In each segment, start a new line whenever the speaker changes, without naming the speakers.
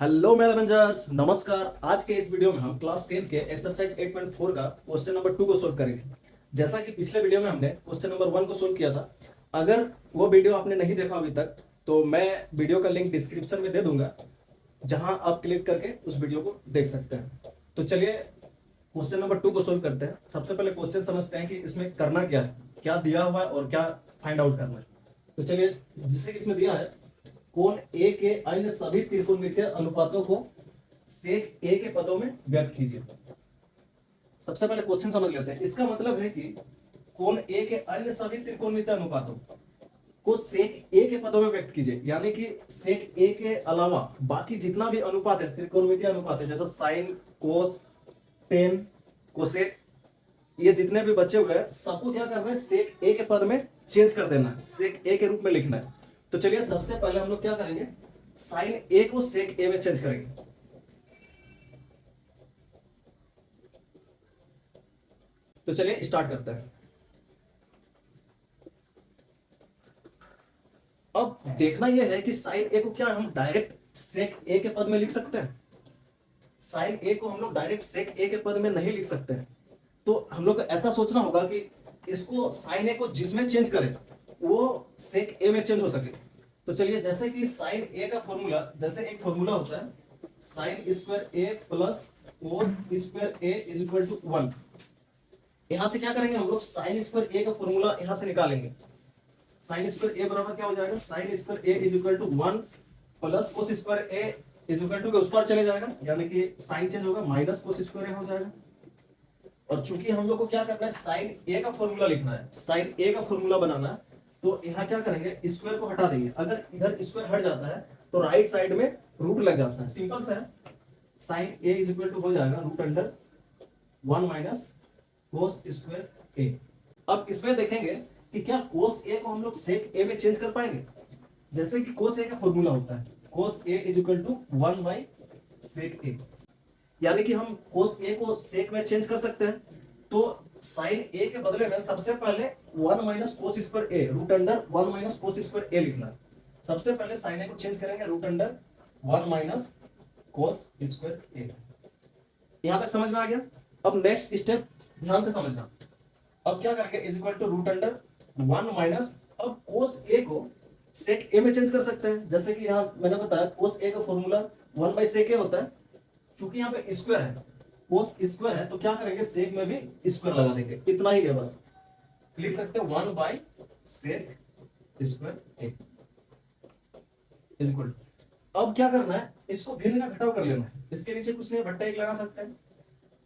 Hello मेरे benchers, नमस्कार। आज के इस वीडियो में हम क्लास 10 के एक्सरसाइज 8.4 का क्वेश्चन नंबर 2 को सोल्व करेंगे। जैसा कि पिछले वीडियो में हमने क्वेश्चन नंबर 1 को सोल्व किया था। अगर वो वीडियो आपने नहीं देखा अभी तक तो मैं वीडियो का लिंक डिस्क्रिप्शन में दे दूंगा, जहां आप क्लिक करके उस वीडियो को देख सकते हैं। तो चलिए क्वेश्चन नंबर 2 को सोल्व करते हैं। सबसे पहले क्वेश्चन समझते हैं कि इसमें करना क्या है, क्या दिया हुआ है और क्या फाइंड आउट करना है। तो चलिए, जिससे कि इसमें दिया है कोण ए के अन्य सभी त्रिकोणमितीय अनुपातों को सेक ए के पदों में व्यक्त कीजिए। सबसे पहले क्वेश्चन समझ लेते हैं। इसका मतलब है कि कोण ए के अन्य सभी त्रिकोणमितीय अनुपातों को सेक ए के पदों में व्यक्त कीजिए, यानी कि सेक ए के अलावा बाकी जितना भी अनुपात है, त्रिकोणमितीय अनुपात है, जैसे साइन, कोस, टेन, कोसेक, ये जितने भी बचे हुए हैं सबको क्या करना है, सेक ए के पद में चेंज कर देना है, सेक ए के रूप में लिखना है। तो चलिए सबसे पहले हम लोग क्या करेंगे, साइन ए को सेक ए में चेंज करेंगे। तो चलिए स्टार्ट करते हैं। अब देखना यह है कि साइन ए को क्या हम डायरेक्ट सेक ए के पद में लिख सकते हैं। साइन ए को हम लोग डायरेक्ट सेक ए के पद में नहीं लिख सकते हैं। तो हम लोग को ऐसा सोचना होगा कि इसको साइन ए को जिसमें चेंज करें वो सेक ए में चेंज हो सके। तो चलिए, जैसे कि साइन ए का फॉर्मूला, जैसे एक फॉर्मूला होता है sine square A plus cos square A is equal to 1। यहां से क्या करेंगे हम लोग, साइन स्क्वायर ए का फॉर्मूला यहां से निकालेंगे। साइन स्क्वायर ए बराबर क्या हो जाएगा, sine square A is equal to 1 plus cos square A is equal to के उस पर चले जाएगा, यानी कि साइन चेंज होगा, माइनस कोस स्क्वायर ए हो जाएगा। और चूंकि हम लोग को क्या करना है, साइन ए का फॉर्मूला लिखना है, साइन ए का फॉर्मूला बनाना है, तो यहाँ क्या करेंगे, स्क्वायर को हटा देंगे। अगर इधर स्क्वायर हट जाता है तो राइट साइड में रूट लग जाता है, सिंपल सा है। Sine A is equal to हो जाएगा root under 1 minus cos square A. अब इसमें देखेंगे कि क्या कोस ए को हम लोग सेक ए में चेंज कर पाएंगे। जैसे कि कोस ए का फॉर्मूला होता है cos A is equal to 1 by sec A, यानी कि हम कोस ए को सेक में चेंज कर सकते हैं। तो साइन ए के बदले में सबसे पहले 1 minus cos square A root under 1 minus cos square A लिखना है। सबसे पहले साइन ए को चेंज करेंगे root under 1 minus cos square A. यहां तक समझ में आ गया। अब नेक्स्ट स्टेप ध्यान से समझना। अब क्या करेंगे, is equal to root under 1 minus, अब कोस ए को सेक ए में चेंज कर सकते हैं। जैसे कि यहां मैंने बताया कोस ए का फॉर्मूला 1 बाई सेक ए होता है। चूंकि यहाँ पे स्क्वायर है, कोस स्क्वायर है, तो क्या करेंगे, सेक में भी स्क्वायर लगा देंगे। इतना ही है, बस लिख सकते हैं 1 by sec square A is equal. अब क्या करना है, इसको भिन्न का घटाव कर लेना है। इसके नीचे कुछ नहीं, बट्टा 1 लगा सकते हैं।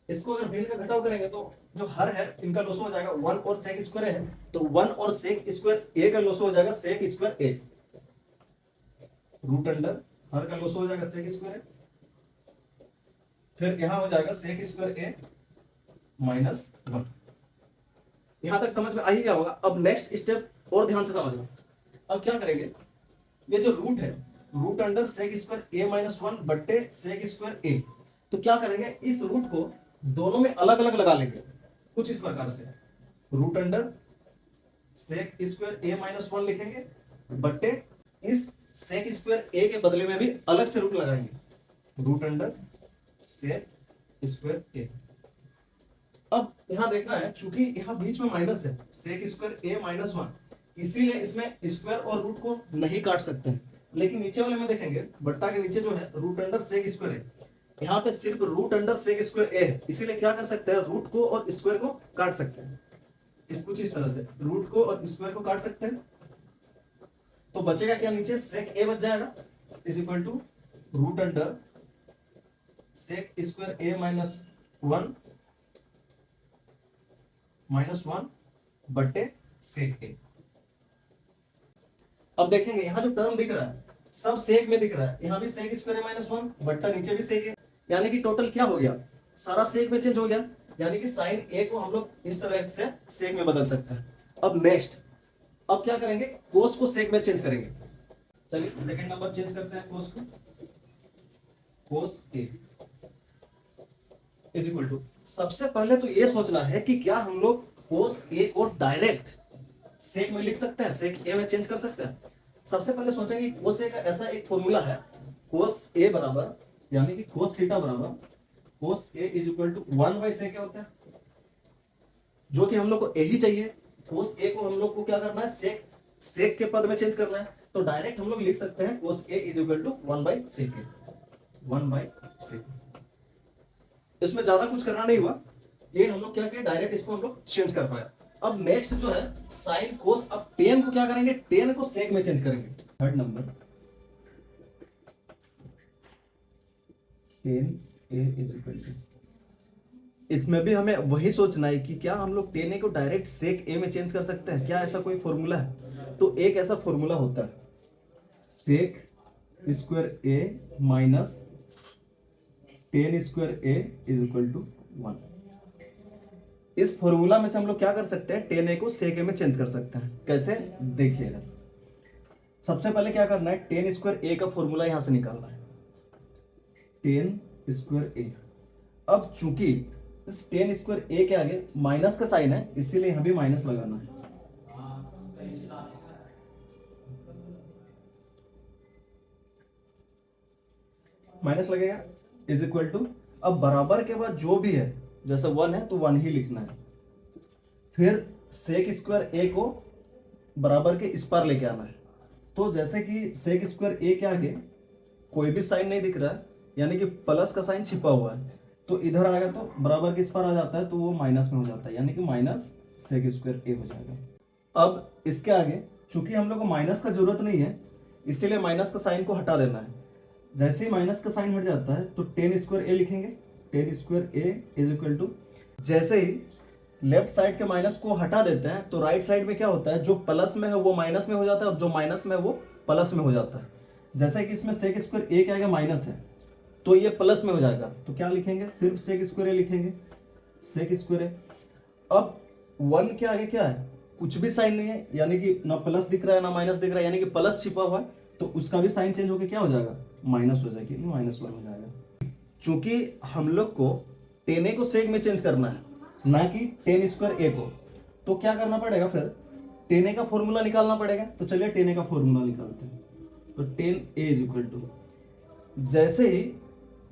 इसको अगर भिन्न का घटाव करेंगे तो जो हर है इनका लोसो हो जाएगा, 1 और सेक स्क्वायर है तो 1 और सेक स्क्वायर ए का लोसो हो जाएगा सेक square A, root under her का लोसो हो जाएगा सेक स्क्वायर ए, फिर यहां हो जाएगा सेक स्क्वायर ए माइनस 1। यहां तक समझ में आ ही गया होगा। अब नेक्स्ट स्टेप और ध्यान से समझना। अब क्या करेंगे, ये जो रूट है रूट अंडर सेक स्क्वायर ए माइनस 1 बट्टे सेक स्क्वायर ए, तो क्या करेंगे, इस रूट को दोनों में अलग अलग लगा लेंगे कुछ इस प्रकार से। रूट अंडर सेक स्क्वायर ए माइनस 1 लिखेंगे बट्टे इस सेक स्क्वायर ए के बदले में भी अलग से रूट लगाएंगे, root under sec square A. अब यहां देखना है, चूंकि यहां बीच में माइनस है, सेक स्क्वायर ए माइनस 1, इसीलिए इसमें स्क्वायर और रूट को नहीं काट सकते हैं। लेकिन नीचे वाले में देखेंगे, बट्टा के नीचे जो है रूट अंडर सेक स्क्वायर है, यहाँ पे सिर्फ रूट अंडर सेक स्क्वायर ए है, इसीलिए क्या कर सकते हैं, रूट को और स्क्वायर को काट सकते हैं। कुछ इस तरह से रूट को और स्क्वायर को काट सकते हैं। तो बचेगा क्या, नीचे सेक ए बच जाएगा is equal to root under sec square A minus 1 बट्टे सेक ए। अब देखेंगे यहां जो टर्म दिख रहा है सब सेक में दिख रहा है, यहां भी सेक स्क्वायर ए माइनस 1 बट्टा नीचे भी सेक ए, यानी कि टोटल क्या हो गया, सारा सेक में चेंज हो गया। यानी कि साइन ए को हम लोग इस तरह से सेक में बदल सकते हैं। अब नेक्स्ट, अब क्या करेंगे, कोस को सेक में चेंज करेंगे। चलिए सेकंड नंबर चेंज करते हैं कोस को, कोस ए इज इक्वल टू, सबसे पहले तो ये सोचना है कि क्या हम लोग कोस ए को डायरेक्ट सेक में लिख सकते हैं, सेक ए में चेंज कर सकते हैं। सबसे पहले सोचेंगे कोस ए का ऐसा एक फॉर्मूला है, कोस ए बराबर यानी कि कोस थीटा बराबर कोस A is equal to 1/sec होता है, जो कि हम लोग को यही चाहिए। कोस ए को हम लोग को क्या करना है, सेक के पद में चेंज करना है। तो डायरेक्ट हम लोग लिख सकते हैं cos A is equal to 1/sec, 1/sec। इसमें ज्यादा कुछ करना नहीं हुआ, ये हम लोग क्या किया, डायरेक्ट इसको हम लोग चेंज कर पाए। अब नेक्स्ट जो है साइन कोस, अब टेन को क्या करेंगे, टेन को सेक में चेंज करेंगे। Third number tan A is equal to, इसमें भी हमें वही सोचना है कि क्या हम लोग टेन ए को डायरेक्ट सेक ए में चेंज कर सकते हैं, क्या ऐसा कोई फॉर्मूला है। तो एक ऐसा फॉर्मूला होता है, sec square A minus tan square A is equal to 1। इस फॉर्मूला में से हम लोग क्या कर सकते हैं, टेन ए को सेक ए में चेंज कर सकते हैं। कैसे, देखिएगा। सबसे पहले क्या करना है, टेन स्क्वायर ए का फॉर्मूला यहां से निकालना है, टेन स्क्वायर ए। अब चूंकि इस टेन स्क्वायर ए के आगे माइनस का साइन है, इसीलिए यहां भी माइनस लगाना है। माइनस लगेगा इज इक्वल टू, अब बराबर के बाद जो भी है, जैसे 1 है तो 1 ही लिखना है। फिर सेक स्क्वायर ए को बराबर के इस पार लेके आना है। तो जैसे कि सेक स्क्वायर ए के आगे कोई भी साइन नहीं दिख रहा है, यानी कि प्लस का साइन छिपा हुआ है, तो इधर आएगा तो बराबर के इस पार आ जाता है, तो वो माइनस में हो जाता है, यानी कि माइनस सेक स्क्वायर ए हो जाएगा। अब इसके आगे चूंकि हम लोग को माइनस का जरूरत नहीं है, इसीलिए माइनस का साइन को हटा देना है। जैसे ही माइनस का साइन हट जाता है तो टेन स्क्वायर ए लिखेंगे, tan square A is equal to, जैसे ही लेफ्ट साइड के माइनस को हटा देते हैं तो राइट साइड में क्या होता है, जो प्लस में है वो माइनस में हो जाता है, और जो माइनस में है वो प्लस में हो जाता है। जैसे कि इसमें सेक स्क्वायर ए के आगे माइनस है, तो ये प्लस में हो जाएगा, तो क्या लिखेंगे, सिर्फ सेक स्क्वायर ए लिखेंगे, सेक स्क्वायर ए। अब 1 के आगे क्या है, कुछ भी साइन नहीं है, यानी कि ना प्लस दिख रहा है ना माइनस दिख रहा है, यानी कि प्लस छिपा हुआ है, तो उसका भी साइन चेंज होकर क्या हो जाएगा, माइनस हो जाएगी, -1 हो जाएगा। चूंकि हम लोग को टेन ए को सेक में चेंज करना है, ना कि टेन स्क्वायर ए को, तो क्या करना पड़ेगा, फिर टेन ए का फॉर्मूला निकालना पड़ेगा। तो चलिए टेन ए का फॉर्मूला निकालते हैं। तो tan A is equal to, जैसे ही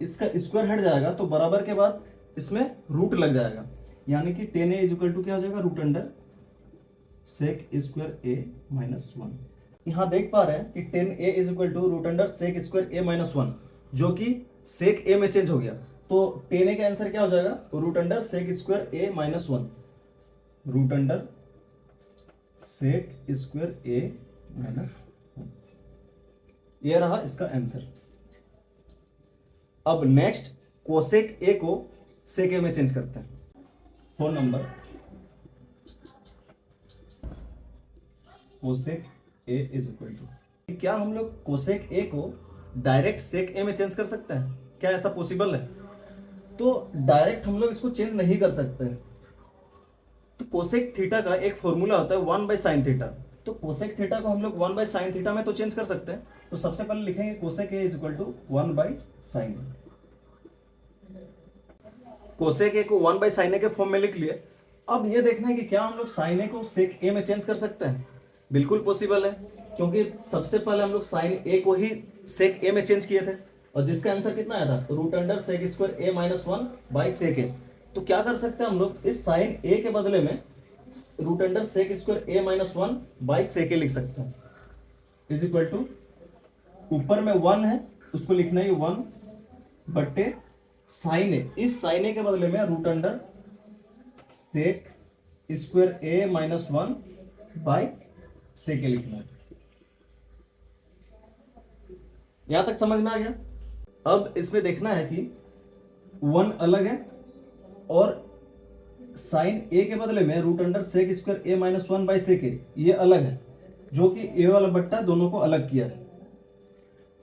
इसका स्क्वायर हट जाएगा तो बराबर के बाद इसमें रूट लग जाएगा, यानी कि tan A is equal to क्या हो जाएगा, रूट अंडर सेक स्क्वायर ए माइनस 1। यहां देख पा रहे हैं कि tan A is equal to root under sec square A minus 1, जो कि सेक ए में चेंज हो गया। तो टेन ए का आंसर क्या हो जाएगा, रूट अंडर सेक स्क्वायर ए minus 1, root under sec square ए माइनस 1, ये रहा इसका आंसर। अब नेक्स्ट कोसेक ए को सेक ए में चेंज करते हैं। 4 number cosec A is equal to, क्या हम लोग कोसेक ए को डायरेक्ट सेक ए में चेंज कर सकते हैं, क्या ऐसा पॉसिबल है। तो डायरेक्ट हम लोग इसको चेंज नहीं कर सकते। तो कोसेक थीटा का एक फॉर्मूला होता है 1/sin थीटा। तो कोसेक थीटा को हम लोग 1/sin थीटा में तो चेंज कर सकते हैं। तो सबसे पहले लिखेंगे cosec A is equal to 1/sin। Cosec A को 1/sin ए के फॉर्म में लिख लिए। अब ये देखना है कि क्या हम लोग साइन ए को सेक ए में चेंज कर सकते हैं। बिल्कुल पॉसिबल है, क्योंकि सबसे पहले हम लोग साइन ए को ही सेक ए में चेंज किए थे, और जिसका आंसर कितना आया था, रूट अंडर सेक स्क्वायर ए माइनस 1/sec ए। तो क्या कर सकते हैं हम लोग, इस साइन ए के बदले में रूट अंडर सेक स्क्वायर ए माइनस 1/sec ए लिख सकते हैं, इज इक्वल टू, ऊपर में 1 है उसको लिखना ही 1 बट्टे साइन ए, इस साइन ए के बदले में रूट अंडर सेक स्क्वायर ए माइनस 1/sec ए लिखना है। यहां तक समझ में आ गया। अब इसमें देखना है कि 1 अलग है और साइन ए के बदले में रूट अंडर सेक स्क्वायर ए माइनस 1/sec ए ये अलग है, जो कि ए वाला बट्टा दोनों को अलग किया है।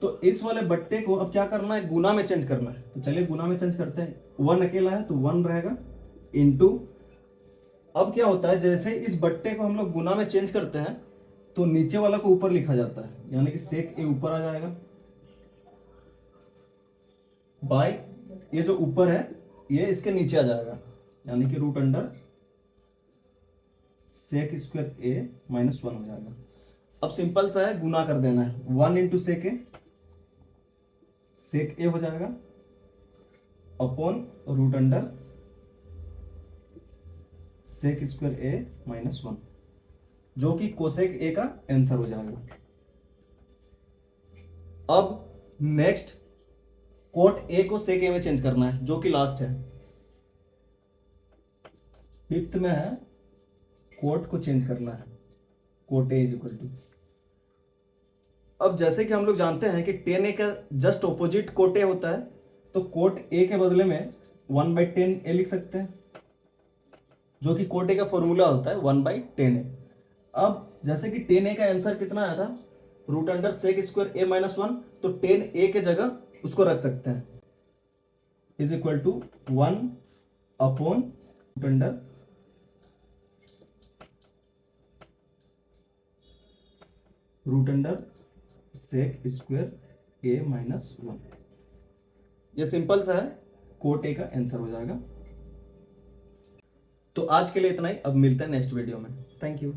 तो इस वाले बट्टे को अब क्या करना है, गुना में चेंज करना है। तो चलिए गुना में चेंज करते हैं। 1 अकेला है तो 1 रहेगा इंटू, अब क्या होता है, जैसे इस बट्टे को हम लोग गुना में चेंज करते हैं तो नीचे वाला को ऊपर लिखा जाता है, यानी कि सेक ए ऊपर आ जाएगा, बाय ये जो ऊपर है ये इसके नीचे आ जाएगा, यानी कि रूट अंडर सेक स्क्वायर ए माइनस 1 हो जाएगा। अब सिंपल सा है, गुना कर देना है, 1 इंटू सेक ए हो जाएगा upon root under sec square ए माइनस 1, जो कि कोसेक ए का आंसर हो जाएगा। अब नेक्स्ट कोट ए को सेक ए में चेंज करना है, जो कि लास्ट है। फिफ्थ में है कोट को चेंज करना है, cot A is equal to. अब जैसे कि हम लोग जानते हैं कि टेन ए का जस्ट ऑपोजिट कोट ए होता है, तो कोट ए के बदले में 1/10 ए लिख सकते हैं, जो कि कोट ए का फॉर्मूला होता है 1/10 ए। अब जैसे कि 10 ए का आंसर कितना आया था, रूट अंडर सेक स्क्वायर ए माइनस 1, तो 10 ए के जगह उसको रख सकते हैं, is equal to 1 upon root under sec square A minus 1। ये सिंपल सा है, कोट ए का आंसर हो जाएगा। तो आज के लिए इतना ही, अब मिलते हैं नेक्स्ट वीडियो में। Thank you.